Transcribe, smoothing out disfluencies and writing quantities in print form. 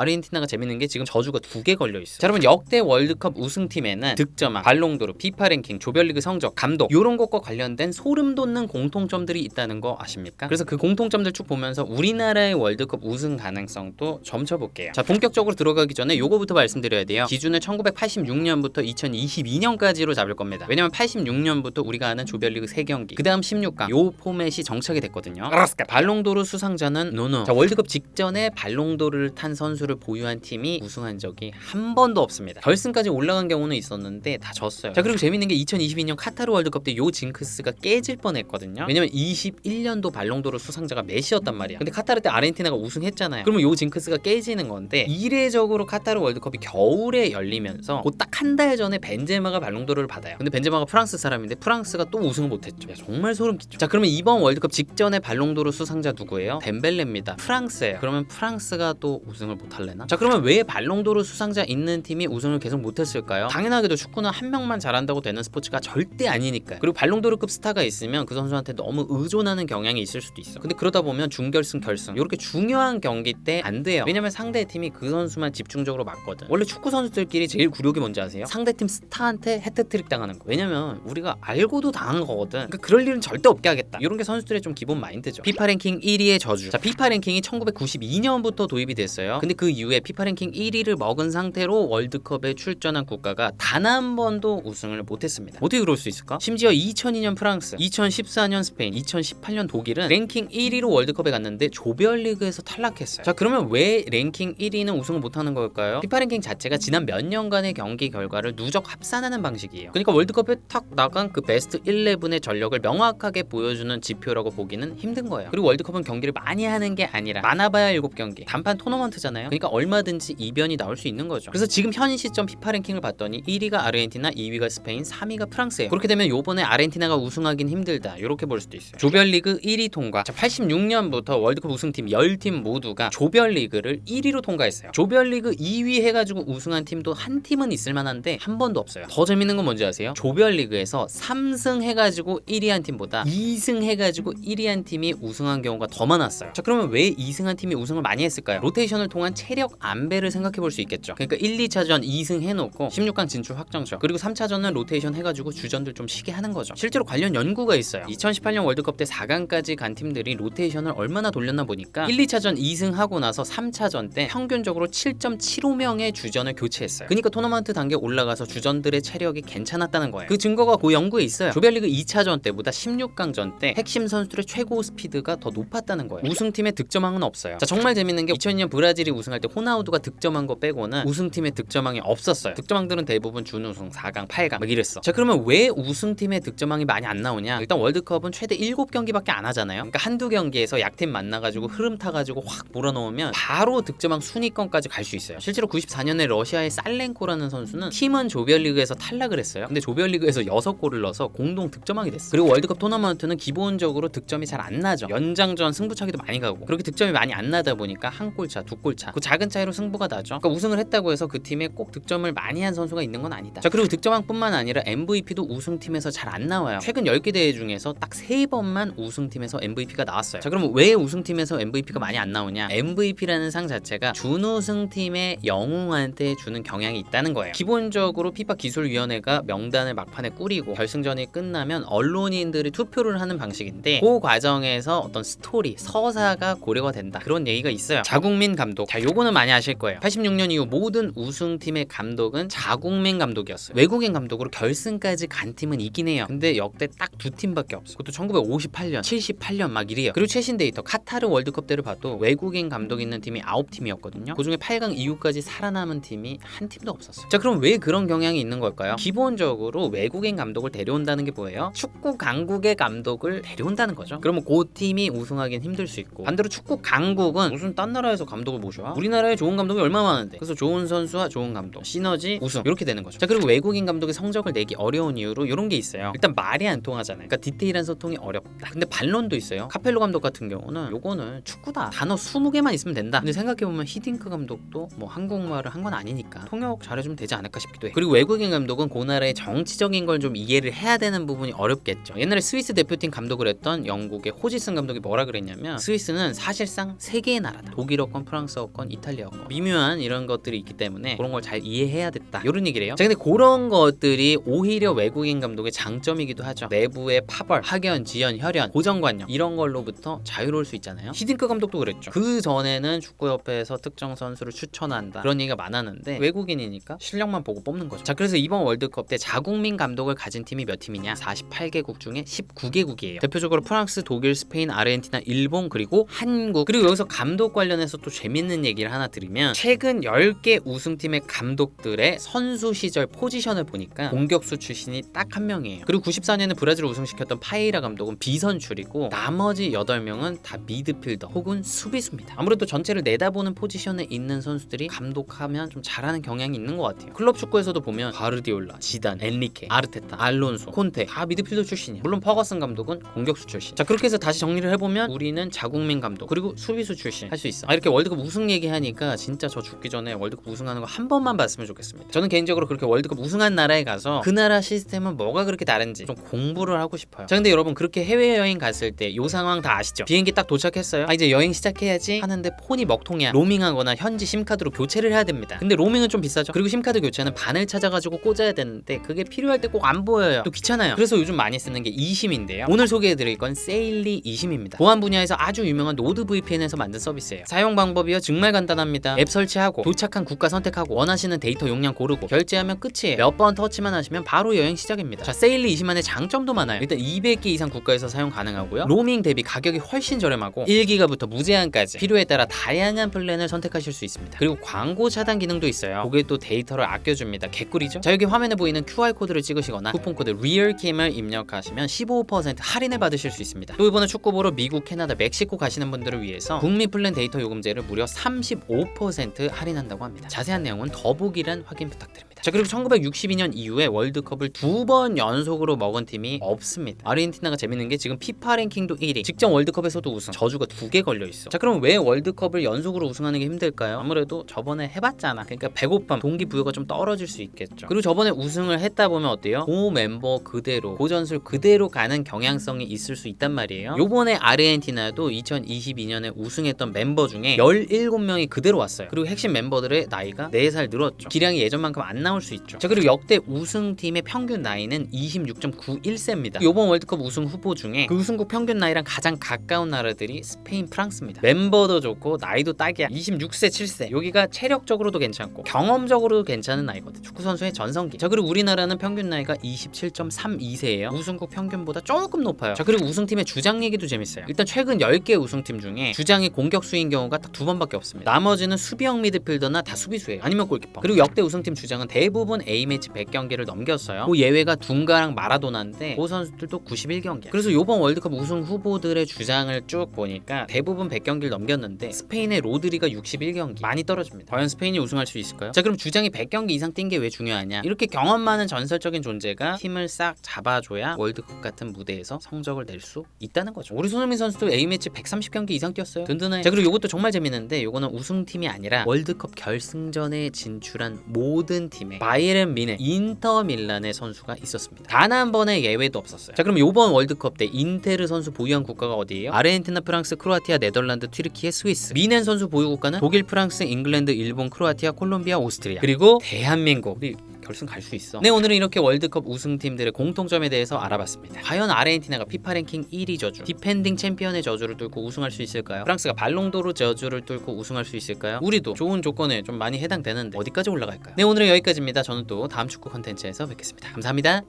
아르헨티나가 재밌는 게 지금 저주가 2개 걸려 있어요. 자, 여러분 역대 월드컵 우승팀에는 득점왕, 발롱도르, 피파 랭킹, 조별리그 성적, 감독 요런 것과 관련된 소름 돋는 공통점들이 있다는 거 아십니까? 그래서 그 공통점들 쭉 보면서 우리나라의 월드컵 우승 가능성도 점쳐볼게요. 자, 본격적으로 들어가기 전에 요거부터 말씀드려야 돼요. 기준을 1986년부터 2022년까지로 잡을 겁니다. 왜냐면 86년부터 우리가 아는 조별리그 3경기, 그 다음 16강 요 포맷이 정착이 됐거든요. 발롱도르 수상자는 노노. 자, 월드컵 직전에 발롱도르를 탄 선수를 보유한 팀이 우승한 적이 한 번도 없습니다. 결승까지 올라간 경우는 있었는데 다 졌어요. 자, 그리고 재밌는 게 2022년 카타르 월드컵 때 요 징크스가 깨질 뻔했거든요. 왜냐면 21년도 발롱도르 수상자가 메시였단 말이야. 근데 카타르 때 아르헨티나가 우승했잖아요. 그러면 요 징크스가 깨지는 건데, 이례적으로 카타르 월드컵이 겨울에 열리면서 그 딱 한 달 전에 벤제마가 발롱도르를 받아요. 근데 벤제마가 프랑스 사람인데 프랑스가 또 우승을 못했죠. 야, 정말 소름 끼쳐. 자, 그러면 이번 월드컵 직전에 발롱도르 수상자 누구예요? 덴벨레입니다. 프랑스예요. 그러면 프랑스가 또 우승을 못할래나? 자, 그러면 왜 발롱도르 수상자 있는 팀이 우승을 계속 못했을까요? 당연하게도 축구는 한 명만 잘한다고 되는 스포츠가 절대 아니니까요. 그리고 발롱도르급 스타가 있으면 그 선수한테 너무 의존하는 경향이 있을 수도 있어. 근데 그러다 보면 준결승, 결승 이렇게 중요한 경기 때 안 돼요. 왜냐면 상대 팀이 그 선수만 집중적으로 맞거든. 원래 축구 선수들끼리 제일 굴욕이 뭔지 아세요? 상대팀 스타한테 해트트릭 당하는 거. 왜냐면 우리가 알고도 당한 거거든. 그러니까 그럴 일은 절대 없게 하겠다. 이런 게 선수들의 좀 기본 마인드죠. 피파 랭킹 1위의 저주. 자, 피파 랭킹이 1992년부터 도입이 됐어요. 근데 그 이후에 피파 랭킹 1위를 먹은 상태로 월드컵에 출전한 국가가 단 한 번도 우승을 못했습니다. 어떻게 그럴 수 있을까? 심지어 2002년 프랑스, 2014년 스페인, 2018년 독일은 랭킹 1위로 월드컵에 갔는데 조별리그에서 탈락했어요. 자, 그러면 왜 랭킹 1위는 우승을 못하는 걸까요? 피파 랭킹 자체가 지난 몇 년간의 경기 결과를 누적 합산하는 방식이에요. 그러니까 월드컵에 탁 나간 그 베스트 11의 전력을 명확하게 보여주는 지표라고 보기는 힘든 거예요. 그리고 월드컵은 경기를 많이 하는 게 아니라 많아봐야 7경기, 단판 토너먼트잖아요. 그러니까 얼마든지 이변이 나올 수 있는 거죠. 그래서 지금 현 시점 피파 랭킹을 봤더니 1위가 아르헨티나, 2위가 스페인, 3위가 프랑스예요. 그렇게 되면 요번에 아르헨티나가 우승하긴 힘들다, 이렇게 볼 수도 있어요. 조별리그 1위 통과. 자, 86년부터 월드컵 우승팀 10팀 모두가 조별리그를 1위로 통과했어요. 조별리그 2위 해가지고 우승한 팀도 한 팀은 있을 만한데 한 번도 없어요. 더 재밌는 건 뭔지 아세요? 조별리그에서 3승 해가지고 1위 한 팀보다 2승 해가지고 1위 한 팀이 우승한 경우가 더 많았어요. 자, 그러면 왜 2승한 팀이 우승을 많이 했을까요? 로테이션을 통한 체력 안배를 생각해 볼 수 있겠죠. 그러니까 1, 2차전 2승 해놓고 16강 진출 확정죠. 그리고 3차전은 로테이션 해가지고 주전들 좀 쉬게 하는 거죠. 실제로 관련 연구가 있어요. 2018년 월드컵 때 4강까지 간 팀들이 로테이션을 얼마나 돌렸나 보니까 1, 2차전 2승 하고 나서 3차전 때 평균적으로 7.75명의 주전을 교체했어요. 그러니까 토너먼트 단계 올라가서 주전들의 체력이 괜찮았다는 거예요. 그 증거가 그 연구에 있어요. 조별리그 2차전 때보다 16강전 때 핵심 선수들의 최고 스피드가 더 높았다는 거예요. 우승팀의 득점왕은 없어요. 자, 정말 재밌는 게 2002년 브라질이 우승할 때 호나우두가 득점한 거 빼고는 우승팀의 득점왕이 없었어요. 득점왕들은 대부분 준우승, 4강, 8강 막 이랬어. 자, 그러면 왜 우승팀의 득점왕이 많이 안 나오냐? 일단 월드컵은 최대 7경기밖에 안 하잖아요. 그러니까 한두 경기에서 약팀 만나가지고 흐름 타가지고 확 몰아넣으면 바로 득점왕 순위권까지 갈 수 있어요. 실제로 94년에 러시아의 살렌코라는 선수는 팀은 조별리그에서 탈락을 했어요. 근데 조별리그에서 6골을 넣어서 공동 득점왕이 됐어요. 그리고 월드컵 토너먼트는 기본적으로 득점이 잘 안 나죠. 연장전 승부차기도 많이 가고, 그렇게 득점이 많이 안 나다 보니까 한 골차, 두 골차, 그 작은 차이로 승부가 나죠. 그러니까 우승을 했다고 해서 그 팀에 꼭 득점을 많이 한 선수가 있는 건 아니다. 자, 그리고 득점왕뿐만 아니라 MVP도 우승팀에서 잘 안 나와요. 최근 10개 대회 중에서 딱 3번만 우승팀에서 MVP가 나왔어요. 자, 그럼 왜 우승팀에서 MVP가 많이 안 나오냐? MVP라는 상 자체가 준우승팀의 영웅한테 주는 경향이 있다는 거예요. 기본적으로 피파 기술위원회가 명단을 막판에 꾸리고 결승전이 끝나면 언론인들이 투표를 하는 방식인데, 그 과정에서 어떤 스토리, 서사가 고려가 된다, 그런 얘기가 있어요. 자국민 감독. 자, 요거는 많이 아실 거예요. 86년 이후 모든 우승팀의 감독은 자국민 감독이었어요. 외국인 감독으로 결승까지 간 팀은 있긴 해요. 근데 역대 딱 2팀밖에 없어. 그것도 1958년, 78년 막 이래요. 그리고 최신 데이터 카타르 월드컵 때를 봐도 외국인 감독 있는 팀이 9팀이었거든요. 그중에 8강 이후까지 살아남은 팀이 한 팀도 없었어요. 자, 그럼 왜 그런 경향이 있는 걸까요? 기본적으로 외국인 감독을 데려온다는 게 뭐예요? 축구 강국의 감독을 데려온다는 거죠. 그러면 그 팀이 우승하긴 힘들 수 있고, 반대로 축구 강국은 무슨 딴 나라에서 감독을 모셔와? 우리나라에 좋은 감독이 얼마나 많은데. 그래서 좋은 선수와 좋은 감독, 시너지, 우승, 이렇게 되는 거죠. 자, 그리고 외국인 감독의 성적을 내기 어려운 이유로 이런 게 있어요. 일단 말이 안 통하잖아요. 그러니까 디테일한 소통이 어렵다. 근데 반론도 있어요. 카펠로 감독 같은 경우는 요거는 축구다, 단어 20개만 있으면 된다. 근데 생각해보면 히딩크 감독도 뭐 한국말을 한 건 아니니까 통역 잘해주면 되지 않을까 싶기도 해. 그리고 외국인 감독은 그 나라의 정치적인 걸 좀 이해를 해야 되는 부분이 어렵겠죠. 옛날에 스위스 대표팀 감독을 했던 영국의 호지슨 감독이 뭐라 그랬냐면, 스위스는 사실상 3개의 나라다. 독일어권, 프랑스어권, 건 이탈리아 거. 미묘한 이런 것들이 있기 때문에 그런 걸 잘 이해해야 됐다. 이런 얘기래요. 자, 근데 그런 것들이 오히려 외국인 감독의 장점이기도 하죠. 내부의 파벌, 학연, 지연, 혈연, 고정관념 이런 걸로부터 자유로울 수 있잖아요. 히딩크 감독도 그랬죠. 그 전에는 축구협회에서 특정 선수를 추천한다 그런 얘기가 많았는데 외국인이니까 실력만 보고 뽑는 거죠. 자, 그래서 이번 월드컵 때 자국민 감독을 가진 팀이 몇 팀이냐? 48개국 중에 19개국이에요. 대표적으로 프랑스, 독일, 스페인, 아르헨티나, 일본 그리고 한국. 그리고 여기서 감독 관련해서 또 재밌는 얘기를 하나 드리면 최근 10개 우승팀의 감독들의 선수 시절 포지션을 보니까 공격수 출신이 딱 한 명이에요. 그리고 94년에 브라질을 우승시켰던 파에이라 감독은 비선출이고 나머지 8명은 다 미드필더 혹은 수비수입니다. 아무래도 전체를 내다보는 포지션에 있는 선수들이 감독하면 좀 잘하는 경향이 있는 것 같아요. 클럽 축구에서도 보면 가르디올라, 지단, 엔리케, 아르테타, 알론소, 콘테 다 미드필더 출신이에요. 물론 퍼거슨 감독은 공격수 출신. 자, 그렇게 해서 다시 정리를 해보면 우리는 자국민 감독 그리고 수비수 출신 할 수 있어. 이렇게 월드컵 우승 얘기하니까 진짜 저 죽기 전에 월드컵 우승하는 거 한 번만 봤으면 좋겠습니다. 저는 개인적으로 그렇게 월드컵 우승한 나라에 가서 그 나라 시스템은 뭐가 그렇게 다른지 좀 공부를 하고 싶어요. 자, 근데 여러분 그렇게 해외여행 갔을 때 이 상황 다 아시죠? 비행기 딱 도착했어요. 이제 여행 시작해야지 하는데 폰이 먹통이야. 로밍하거나 현지 심카드로 교체를 해야 됩니다. 근데 로밍은 좀 비싸죠. 그리고 심카드 교체는 바늘 찾아가지고 꽂아야 되는데 그게 필요할 때 꼭 안 보여요. 또 귀찮아요. 그래서 요즘 많이 쓰는 게 e심인데요. 오늘 소개해드릴 건 세일리 e심입니다. 보안 분야에서 아주 유명한 노드 VPN에서 만든 서비스예요. 사용 방법이요 정말 간단합니다. 앱 설치하고 도착한 국가 선택하고 원하시는 데이터 용량 고르고 결제하면 끝이에요. 몇 번 터치만 하시면 바로 여행 시작입니다. 자, 세일리 e심만의 장점도 많아요. 일단 200개 이상 국가에서 사용 가능하고요. 로밍 대비 가격이 훨씬 저렴하고 1기가부터 무제한까지 필요에 따라 다양한 플랜을 선택하실 수 있습니다. 그리고 광고 차단 기능도 있어요. 그게 또 데이터를 아껴줍니다. 개꿀이죠? 자, 여기 화면에 보이는 QR코드를 찍으시거나 쿠폰코드 REALKIM을 입력하시면 15% 할인을 받으실 수 있습니다. 또 이번에 축구 보러 미국, 캐나다, 멕시코 가시는 분들을 위해서 북미 플랜 데이터 요금제를 무려 35% 할인한다고 합니다. 자세한 내용은 더보기란 확인 부탁드립니다. 자, 그리고 1962년 이후에 월드컵을 2번 연속으로 먹은 팀이 없습니다. 아르헨티나가 재밌는 게 지금 피파 랭킹도 1위, 직전 월드컵에서도 우승, 저주가 2개 걸려있어. 자, 그럼 왜 월드컵을 연속으로 우승하는 게 힘들까요? 아무래도 저번에 해봤잖아. 그러니까 배고픔, 동기부여가 좀 떨어질 수 있겠죠. 그리고 저번에 우승을 했다 보면 어때요? 그 멤버 그대로, 그 전술 그대로 가는 경향성이 있을 수 있단 말이에요. 요번에 아르헨티나도 2022년에 우승했던 멤버 중에 17명이 그대로 왔어요. 그리고 핵심 멤버들의 나이가 4살 늘었죠. 기량이 예전만큼 안 나올 수 있죠. 자, 그리고 역대 우승팀의 평균 나이는 26.91세입니다. 이번 월드컵 우승 후보 중에 그 우승국 평균 나이랑 가장 가까운 나라들이 스페인, 프랑스입니다. 멤버도 좋고 나이도 딱이야. 26세, 7세. 여기가 체력적으로도 괜찮고 경험적으로도 괜찮은 나이거든. 축구 선수의 전성기. 자, 그리고 우리나라는 평균 나이가 27.32세예요. 우승국 평균보다 조금 높아요. 자, 그리고 우승팀의 주장 얘기도 재밌어요. 일단 최근 10개 우승팀 중에 주장이 공격수인 경우가 딱 2번밖에 없습니다. 나머지는 수비형 미드필더나 다 수비수예요. 아니면 골키퍼. 그리고 역대 우승팀 주장은 대부분 A매치 100경기를 넘겼어요. 그 예외가 둥가랑 마라도나인데 그 선수들도 91경기. 그래서 이번 월드컵 우승 후보들의 주장을 쭉 보니까 대부분 100경기를 넘겼는데 스페인의 로드리가 61경기. 많이 떨어집니다. 과연 스페인이 우승할 수 있을까요? 자, 그럼 주장이 100경기 이상 뛴 게 왜 중요하냐? 이렇게 경험 많은 전설적인 존재가 팀을 싹 잡아줘야 월드컵 같은 무대에서 성적을 낼 수 있다는 거죠. 우리 손흥민 선수도 A매치 130경기 이상 뛰었어요. 든든해. 자, 그리고 이것도 정말 재밌는데 이거는 우승팀이 아니라 월드컵 결승전에 진출한 모든 팀에 바이에른 뮌헨, 인터 밀란의 선수가 있었습니다. 단 한 번의 예외도 없었어요. 자, 그럼 이번 월드컵 때 인테르 선수 보유한 국가가 어디예요? 아르헨티나, 프랑스, 크로아티아, 네덜란드, 튀르키예, 스위스. 뮌헨 선수 보유 국가는 독일, 프랑스, 잉글랜드, 일본, 크로아티아, 콜롬비아, 오스트리아. 그리고 대한민국. 우리 결승 갈 수 있어. 네, 오늘은 이렇게 월드컵 우승팀들의 공통점에 대해서 알아봤습니다. 과연 아르헨티나가 피파 랭킹 1위 저주, 디펜딩 챔피언의 저주를 뚫고 우승할 수 있을까요? 프랑스가 발롱도르 저주를 뚫고 우승할 수 있을까요? 우리도 좋은 조건에 좀 많이 해당되는데 어디까지 올라갈까요? 네, 오늘은 여기까지입니다. 저는 또 다음 축구 컨텐츠에서 뵙겠습니다. 감사합니다.